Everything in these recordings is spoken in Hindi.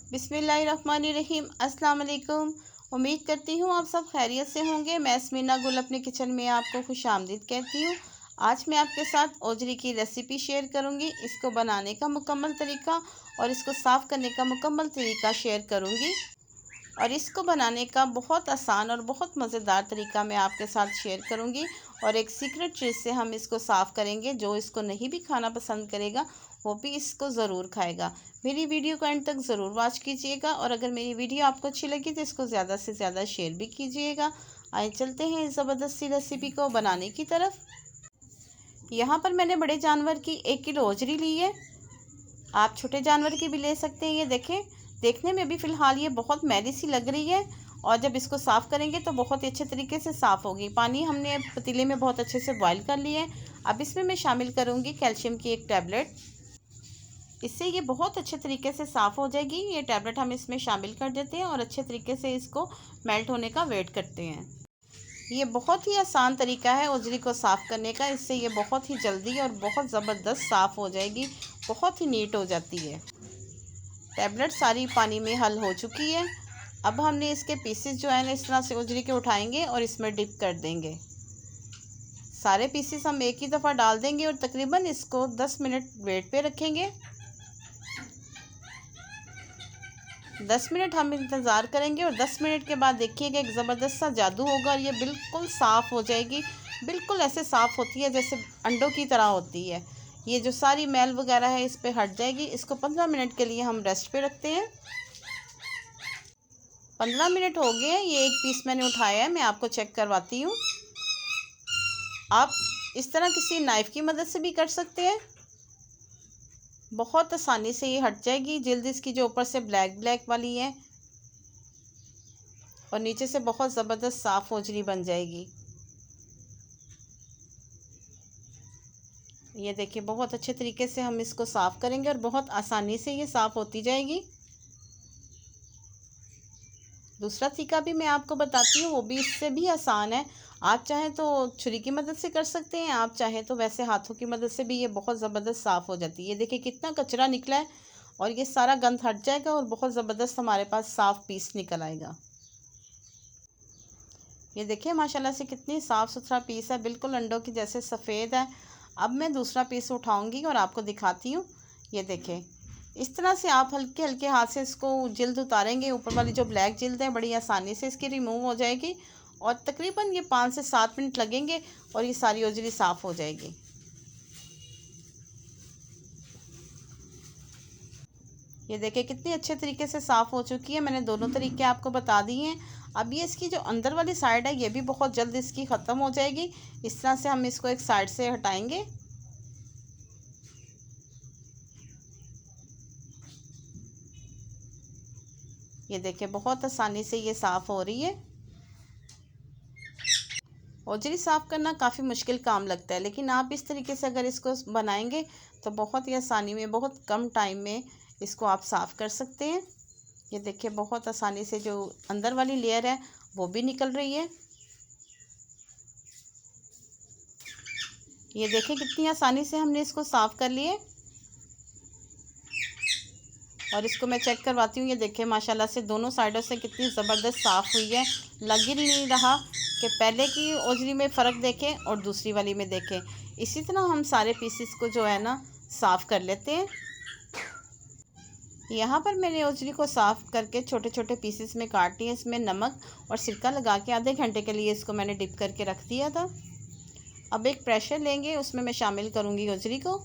बिस्मिल्लाहिर्रहमानिर्रहीम। अस्सलाम वालेकुम। उम्मीद करती हूँ आप सब खैरियत से होंगे। मैं स्मिना गुल अपने किचन में आपको खुशामदीद कहती हूँ। आज मैं आपके साथ ओजरी की रेसिपी शेयर करूँगी। इसको बनाने का मुकम्मल तरीका और इसको साफ़ करने का मुकम्मल तरीका शेयर करूँगी। और इसको बनाने का बहुत आसान और बहुत मज़ेदार तरीका मैं आपके साथ शेयर करूँगी। और एक सीक्रेट चीज़ से हम इसको साफ़ करेंगे। जो इसको नहीं भी खाना पसंद करेगा वो भी इसको ज़रूर खाएगा। मेरी वीडियो को एंड तक ज़रूर वॉच कीजिएगा और अगर मेरी वीडियो आपको अच्छी लगी तो इसको ज़्यादा से ज़्यादा शेयर भी कीजिएगा। आइए चलते हैं इस ज़बरदस्त सी रेसिपी को बनाने की तरफ। यहाँ पर मैंने बड़े जानवर की 1 किलो ओजरी ली है। आप छोटे जानवर की भी ले सकते हैं। ये देखें, देखने में भी फ़िलहाल ये बहुत मैली सी लग रही है और जब इसको साफ़ करेंगे तो बहुत ही अच्छे तरीके से साफ़ होगी। पानी हमने पतीले में बहुत अच्छे से बॉईल कर लिया है। अब इसमें मैं शामिल करूँगी कैल्शियम की 1 टैबलेट। इससे ये बहुत अच्छे तरीके से साफ़ हो जाएगी। ये टैबलेट हम इसमें शामिल कर देते हैं और अच्छे तरीके से इसको मेल्ट होने का वेट करते हैं। ये बहुत ही आसान तरीका है ओजरी को साफ़ करने का। इससे ये बहुत ही जल्दी और बहुत ज़बरदस्त साफ़ हो जाएगी, बहुत ही नीट हो जाती है। टैबलेट सारी पानी में हल हो चुकी है। अब हमने इसके पीसेस जो है ना इस तरह से ओजरी के उठाएंगे और इसमें डिप कर देंगे। सारे पीसेस हम एक ही दफ़ा डाल देंगे और तकरीबन इसको 10 मिनट वेट पे रखेंगे। 10 मिनट हम इंतज़ार करेंगे और 10 मिनट के बाद देखिएगा एक ज़बरदस्त सा जादू होगा और ये बिल्कुल साफ़ हो जाएगी। बिल्कुल ऐसे साफ़ होती है जैसे अंडों की तरह होती है। ये जो सारी मैल वगैरह है इस पे हट जाएगी। इसको 15 मिनट के लिए हम रेस्ट पे रखते हैं। 15 मिनट हो गए हैं। ये एक पीस मैंने उठाया है, मैं आपको चेक करवाती हूँ। आप इस तरह किसी नाइफ़ की मदद से भी कर सकते हैं। बहुत आसानी से ये हट जाएगी। जिल्द इसकी जो ऊपर से ब्लैक ब्लैक वाली है और नीचे से बहुत ज़बरदस्त साफ़ ओजरी बन जाएगी। ये देखिए बहुत अच्छे तरीके से हम इसको साफ़ करेंगे और बहुत आसानी से ये साफ़ होती जाएगी। दूसरा तरीका भी मैं आपको बताती हूँ, वो भी इससे भी आसान है। आप चाहें तो छुरी की मदद से कर सकते हैं, आप चाहें तो वैसे हाथों की मदद से भी ये बहुत ज़बरदस्त साफ़ हो जाती है। ये देखिए कितना कचरा निकला है और ये सारा गंद हट जाएगा और बहुत ज़बरदस्त हमारे पास साफ़ पीस निकल आएगा। ये देखिए माशाल्लाह से कितनी साफ़ सुथरा पीस है, बिल्कुल अंडों की जैसे सफ़ेद है। अब मैं दूसरा पीस उठाऊंगी और आपको दिखाती हूँ। ये देखें, इस तरह से आप हल्के हल्के हाथ से इसको जिल्द उतारेंगे। ऊपर वाली जो ब्लैक जिल्द है बड़ी आसानी से इसकी रिमूव हो जाएगी और तकरीबन ये 5 से 7 मिनट लगेंगे और ये सारी ओजरी साफ़ हो जाएगी। ये देखिए कितनी अच्छे तरीके से साफ़ हो चुकी है। मैंने दोनों तरीके आपको बता दिए हैं। अब ये इसकी जो अंदर वाली साइड है ये भी बहुत जल्द इसकी ख़त्म हो जाएगी। इस तरह से हम इसको एक साइड से हटाएंगे। ये देखिए बहुत आसानी से ये साफ़ हो रही है। ओजरी साफ़ करना काफ़ी मुश्किल काम लगता है, लेकिन आप इस तरीके से अगर इसको बनाएंगे तो बहुत ही आसानी में, बहुत कम टाइम में इसको आप साफ़ कर सकते हैं। ये देखिए बहुत आसानी से जो अंदर वाली लेयर है वो भी निकल रही है। ये देखिए कितनी आसानी से हमने इसको साफ़ कर लिए और इसको मैं चेक करवाती हूँ। ये देखिए माशाल्लाह से दोनों साइडों से कितनी ज़बरदस्त साफ़ हुई है। लग ही नहीं रहा कि पहले की ओजरी में फ़र्क देखें और दूसरी वाली में देखें। इसी तरह हम सारे पीसेस को जो है ना साफ़ कर लेते हैं। यहाँ पर मैंने ओजरी को साफ़ करके छोटे छोटे पीसेस में काट लिया। इसमें नमक और सिरका लगा के आधे घंटे के लिए इसको मैंने डिप करके रख दिया था। अब एक प्रेशर लेंगे, उसमें मैं शामिल करूँगी ओजरी को।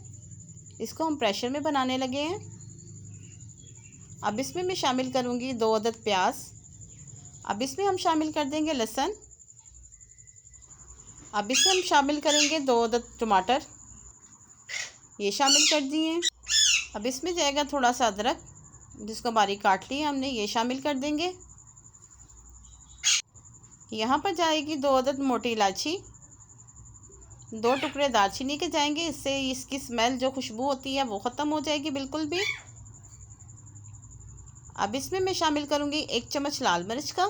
इसको हम प्रेशर में बनाने लगे हैं। अब इसमें मैं शामिल करूँगी 2 अदद प्याज। अब इसमें हम शामिल कर देंगे लहसुन। अब इसमें हम शामिल करेंगे 2 अदद टमाटर, ये शामिल कर दिए। अब इसमें जाएगा थोड़ा सा अदरक जिसको बारीक काट लिया हमने, ये शामिल कर देंगे। यहाँ पर जाएगी 2 अदद मोटी इलायची, 2 टुकड़े दालचीनी के जाएंगे। इससे इसकी स्मेल जो खुशबू होती है वो ख़त्म हो जाएगी बिल्कुल भी। अब इसमें मैं शामिल करूँगी 1 चम्मच लाल मिर्च का,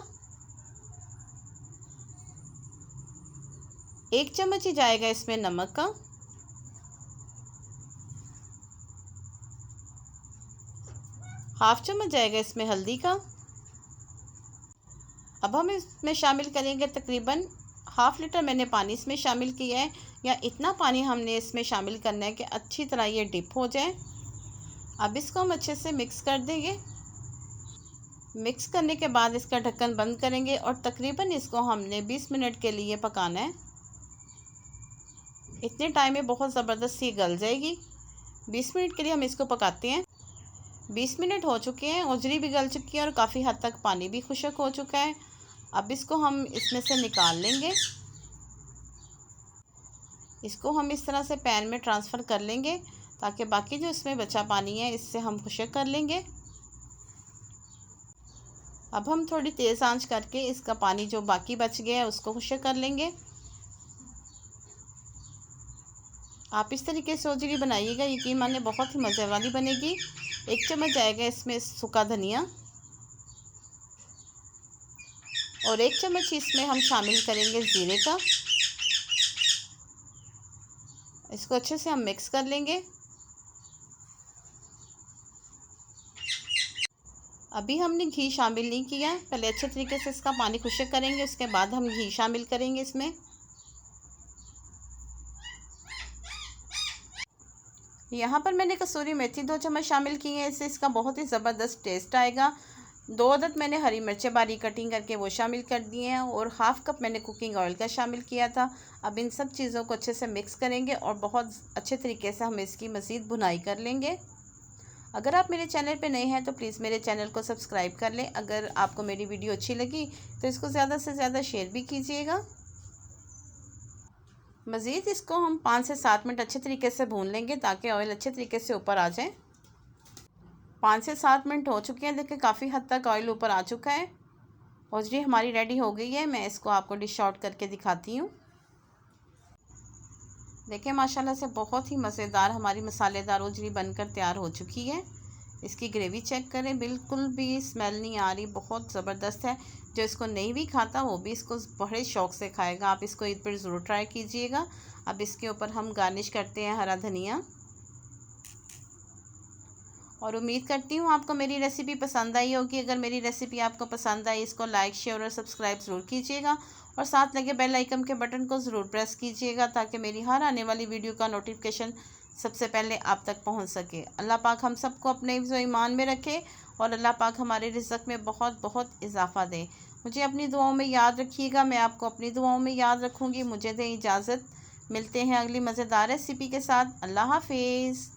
1 चम्मच ही जाएगा इसमें नमक का, हाफ चम्मच जाएगा इसमें हल्दी का। अब हम इसमें शामिल करेंगे तकरीबन हाफ लीटर मैंने पानी इसमें शामिल किया है, या इतना पानी हमने इसमें शामिल करना है कि अच्छी तरह ये डिप हो जाए। अब इसको हम अच्छे से मिक्स कर देंगे। मिक्स करने के बाद इसका ढक्कन बंद करेंगे और तकरीबन इसको हमने 20 मिनट के लिए पकाना है। इतने टाइम में बहुत ज़बरदस्त ये गल जाएगी। 20 मिनट के लिए हम इसको पकाते हैं। 20 मिनट हो चुके हैं, ओजरी भी गल चुकी है और काफ़ी हद तक पानी भी खुश्क हो चुका है। अब इसको हम इसमें से निकाल लेंगे। इसको हम इस तरह से पैन में ट्रांसफ़र कर लेंगे ताकि बाकी जो इसमें बचा पानी है इससे हम खुश्क कर लेंगे। अब हम थोड़ी तेज़ आंच करके इसका पानी जो बाकी बच गया है उसको खुश्क कर लेंगे। आप इस तरीके से ओजरी बनाइएगा, यकीन मानिए बहुत ही मज़े वाली बनेगी। 1 चम्मच जाएगा इसमें सूखा धनिया और 1 चम्मच इसमें हम शामिल करेंगे ज़ीरे का। इसको अच्छे से हम मिक्स कर लेंगे। अभी हमने घी शामिल नहीं किया, पहले अच्छे तरीके से इसका पानी खुश्क करेंगे, उसके बाद हम घी शामिल करेंगे इसमें। यहाँ पर मैंने कसूरी मेथी 2 चम्मच शामिल की है, इससे इसका बहुत ही ज़बरदस्त टेस्ट आएगा। 2 अदद मैंने हरी मिर्चें बारीक कटिंग करके वो शामिल कर दिए हैं और हाफ़ कप मैंने कुकिंग ऑयल का शामिल किया था। अब इन सब चीज़ों को अच्छे से मिक्स करेंगे और बहुत अच्छे तरीके से हम इसकी मज़ीद भुनाई कर लेंगे। अगर आप मेरे चैनल पे नए हैं तो प्लीज़ मेरे चैनल को सब्सक्राइब कर लें। अगर आपको मेरी वीडियो अच्छी लगी तो इसको ज़्यादा से ज़्यादा शेयर भी कीजिएगा। मज़ीद इसको हम 5 से 7 मिनट अच्छे तरीके से भून लेंगे ताकि ऑयल अच्छे तरीके से ऊपर आ जाए। 5 से 7 मिनट हो चुके हैं, देखिए काफ़ी हद तक ऑयल ऊपर आ चुका है। ओजरी हमारी रेडी हो गई है। मैं इसको आपको डिश आउट करके दिखाती हूँ। देखिए माशाल्लाह से बहुत ही मज़ेदार हमारी मसालेदार ओजरी बनकर तैयार हो चुकी है। इसकी ग्रेवी चेक करें, बिल्कुल भी स्मेल नहीं आ रही, बहुत ज़बरदस्त है। जो इसको नहीं भी खाता वो भी इसको बड़े शौक़ से खाएगा। आप इसको ईद पर ज़रूर ट्राई कीजिएगा। अब इसके ऊपर हम गार्निश करते हैं हरा धनिया। और उम्मीद करती हूँ आपको मेरी रेसिपी पसंद आई होगी। अगर मेरी रेसिपी आपको पसंद आई इसको लाइक, शेयर और सब्सक्राइब ज़रूर कीजिएगा और साथ लगे बेल आइकन के बटन को ज़रूर प्रेस कीजिएगा ताकि मेरी हर आने वाली वीडियो का नोटिफिकेशन सबसे पहले आप तक पहुंच सके। अल्लाह पाक हम सबको अपने हिफ्ज़ व ईमान में रखे और अल्लाह पाक हमारे रिज़्क़ में बहुत बहुत इजाफ़ा दे। मुझे अपनी दुआओं में याद रखिएगा, मैं आपको अपनी दुआओं में याद रखूँगी। मुझे दें इजाज़त, मिलते हैं अगली मज़ेदार रेसिपी के साथ। अल्लाह हाफ़िज़।